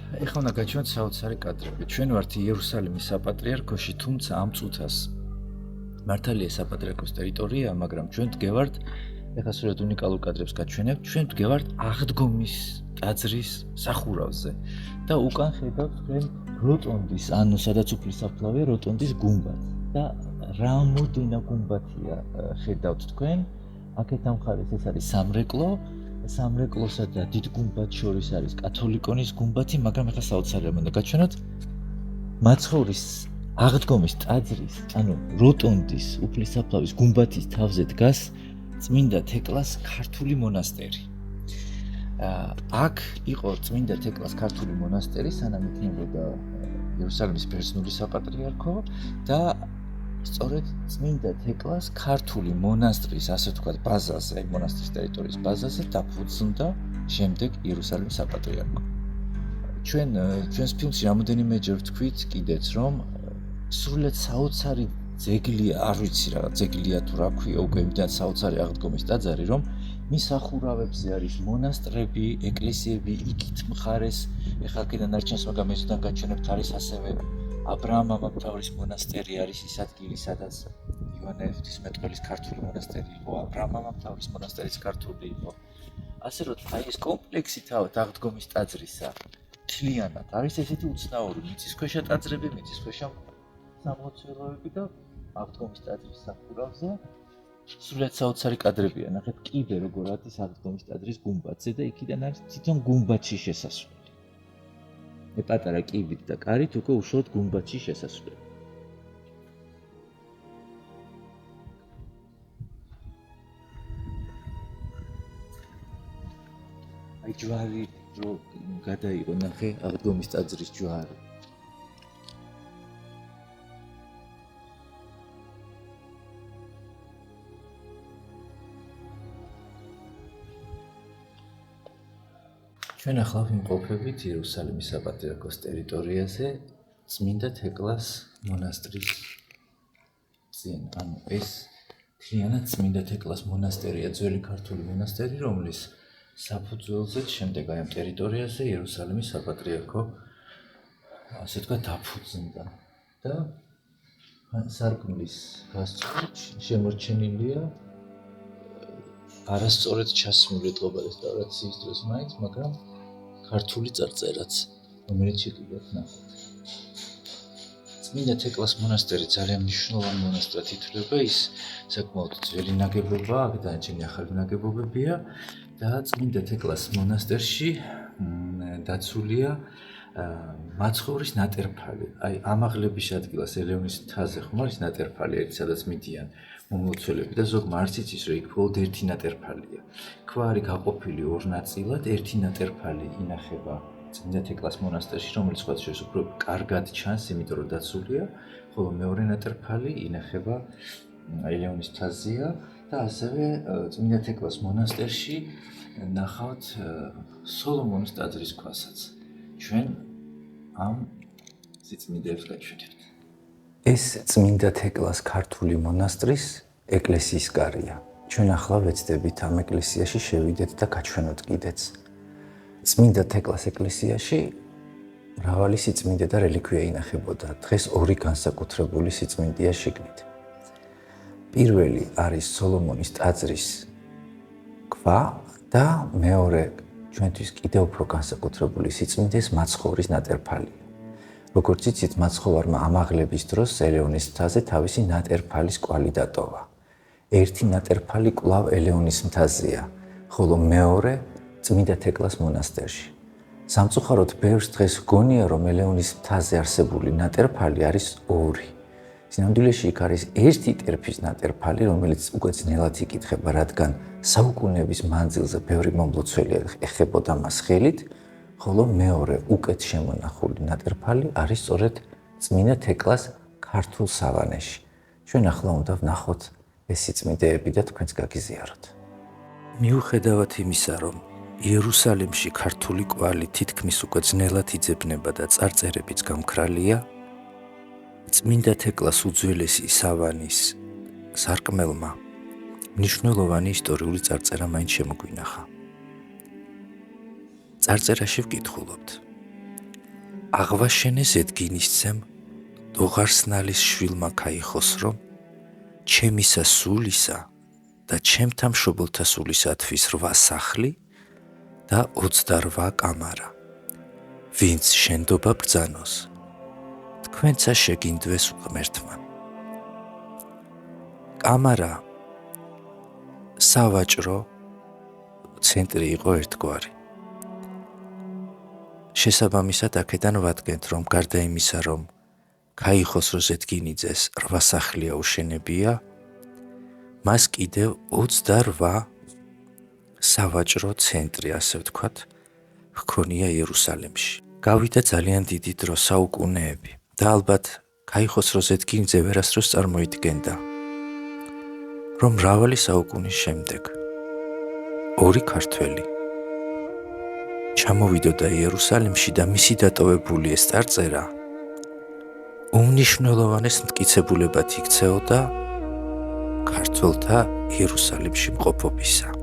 ეხლა უნდა გაჩვენოთ საოცარი კადრები. ჩვენ ვართ იერუსალიმის საპატრიარქოში, თუმცა ამ წუთას მართალია საპატრიარქოს ტერიტორია, მაგრამ ჩვენ დგევართ, ეხლა სწორედ უნიკალურ კადრებს გაჩვენებთ, ჩვენ დგევართ აღდგომის ტაძრის სახურავზე და უკან ხედავთ თქვენ როტონდის, ანუ სადაც უფლისაფლავია როტონდის გუმბათს და რამოდენა გუმბათია ხედავთ თქვენ. აქეთ ამ მხარეს ეს არის სამრეკლო. სამრეკლოსა და დიდ გუმბათს შორის არის კათოლიკონის გუმბათი, მაგრამ ეხლა საოცარია უნდა გაჩვენოთ. მაცხოვრის აღდგომის ტაძრის, ანუ როტონდის უფლისაფლავის გუმბათის თავზე დგას წმინდა თეკლას ქართული მონასტერი. აქ იყო წმინდა თეკლას ქართული მონასტერი, სანამ იქნებოდა იერუსალიმის ბერძნული საპატრიარქო და სწორედ წმინდა თეკლას ქართული მონასტრის, ასე ვთქვათ, ბაზაზე, აი მონასტრის ტერიტორიის ბაზაზე დაფუძნდა შემდეგ იერუსალიმის საპატრიარქო. ჩვენს ფილმში რამოდენიმეჯერ ვთქვით კიდეც, რომ სრულიად საოცარი ძეგლია, არ ვიცი რა ძეგლია თუ რა ქვია, უკვე იმდან საოცარი აღდგომის ტაძარი, რომ მის სახურავებზე არის მონასტრები, ეკლესიები, იქით მხარეს, ეხლა კიდევ ნარჩენს, მაგრამ ესთან გაჩვენებთ არის ასევე აბრაამ ამავთვარის მონასტერი არის ის ადგილი, სადაც ივანე ღვთისმეტყველის ქართული მონასტერი იყო, აბრაამ ამავთვარის მონასტერიც ქართული იყო. ასე რომ აი ეს კომპლექსი თავად აღდგომის ტაძრისა მთლიანად არის ესეთი უცნაური მიწისქვეშა ტაძრები, მიწისქვეშა სამლოცველოები და აღდგომის ტაძრის სახურავზე სრულიად საოცარი კადრებია. ნახეთ კიბე როგორ არის აღდგომის ტაძრის გუმბათზე და იქიდან არის თვითონ გუმბათში შესასვლელი. პატარა კიბით და კარით უკვე უშუალოდ გუმბათში შესასვლელი. აი ჯვარი რო გადაიღო, ნახე აღდგომის ტაძრის ჯვარი. ჩვენ ახლა ვიმყოფებით იერუსალიმის საპატრიარქოს ტერიტორიაზე, წმინდა თეკლას მონასტრის წინ. ანუ ეს მთლიანად წმინდა თეკლას მონასტერია, ძველი ქართული მონასტერი, რომლის საფუძველზე შემდეგ აი ამ ტერიტორიაზე იერუსალიმის საპატრიარქო, ასე ვთქვათ, დაფუძნდა და სარკმლის გასწვრივ შემორჩენილია არასწორად ჩასმული დღობა რესტავრაციის დროს მაინც, მაგრამ ქართული წარწერაც, რომელიც შეგიძლიათ ნახოთ. წმინდა თეკლას მონასტერი ძალიან მნიშვნელოვანი მონასტრად ითვლება, ის საკმაოდ ძველი ნაგებობაა, აქ დანარჩენი ახალი ნაგებობებია და წმინდა თეკლას მონასტერში დაცულია მაცხოვრის ნატერფალი. აი ამაღლების ადგილას ელეონის მთაზე ხომ არის ნატერფალი, ერთ სადაც მიდიან მომლოცველები და ზოგმა არც იცის, რომ იქ მხოლოდ ერთი ნატერფალია. ქვა არის გაყოფილი ორ ნაწილად, ერთი ნატერფალი ინახება წმინდა თეკლას მონასტერში, რომელიც სხვათა შორის უფრო კარგად ჩანს, იმიტომ რომ დაცულია, ხოლო მეორე ნატერფალი ინახება ელეონის მთაზეა და ასევე წმინდა თეკლას მონასტერში ნახავთ სოლომონის ტაძრის ქვასაც. ჩვენ ამ სიწმინდეებს გაჩვენებთ. ეს წმინდა თეკლას ქართული მონასტრის ეკლესიის კარია. ჩვენ ახლა ვეცდებით ამ ეკლესიაში შევიდეთ და გაჩვენოთ კიდეც. წმინდა თეკლას ეკლესიაში მრავალი სიწმინდე და რელიკვია ინახებოდა. დღეს ორი განსაკუთრებული სიწმინდეა შიგნით. პირველი არის სოლომონის ტაძრის ქვა და მეორე ჩვენთვის კიდევ უფრო განსაკუთრებული სიწმინდეს მაცხოვრის ნატერფალი. როგორც იცით, მაცხოვარმა ამაღლების დროს ელეონის მთაზე თავისი ნატერფალის კვალი დატოვა. ერთი ნატერფალი კვლავ ელეონის მთაზეა, ხოლო მეორე წმინდა თეკლას მონასტერში. სამწუხაროდ ბევრს დღეს გონია, რომ ელეონის მთაზე არსებული ნატერფალი არის ორი. სინამდვილეში იქ არის ერთი ტერფის ნატერფალი, რომელიც უკვე ძნელად იკითხება, რადგან საუკუნეების მანძილზე ბევრი მომლოცველი ეხებოდა მას ხელით, ხოლო მეორე უკეთ შემონახული ნატერფალი არის სწორედ წმინდა თეკლას ქართულ სავანეში. ჩვენ ახლა უნდა ვნახოთ ეს სიწმინდეები და თქვენს გაგიზიაროთ. მიუხედავად იმისა, რომ იერუსალიმში ქართული კვალი თითქმის უკვე ძნელად იძებნება და წარწერებიც გამქრალია, წმინდა თეკლას უძველესი სავანის სარკმელმა მნიშვნელოვანი ისტორიული წარწერა მაინც შემოგვინახა. წარწერაში ვკითხულობთ. აღვაშენე ზედგინისცემ დოღარსნალის შვილმა ქაიხოსრო ჩემისა სულისა და ჩემთა მშობელთა სულისათვის 8 სახლი და 28 კამარა, ვინც შენდობა ბრძანოს, თქვენცა შეგინდვეს ღმერთმა. კამარა სავაჭრო ცენტრი იყო ერთგვარი. შესაბამისად აქედან ვადგენთ, რომ გარდა იმისა, რომ ქაიხოსრო ზედგინიძეს 8 სახლი აუშენებია, მას კიდევ 28 სავაჭრო ცენტრი, ასე ვთქვათ, ჰქონია იერუსალიმში. გავიდა ძალიან დიდი დრო, საუკუნეები და ალბათ ქაიხოსრო ზედგინიძე ვერასდროს წარმოიდგენდა, რომ მრავალი საუკუნის შემდეგ ორი ქართველი ჩამოვიდოდა იერუსალიმში და მისი დატოვებული ეს წარწერა უმნიშვნელოვანეს მტკიცებულებად იქცეოდა ქართველთა იერუსალიმში მყოფობისა.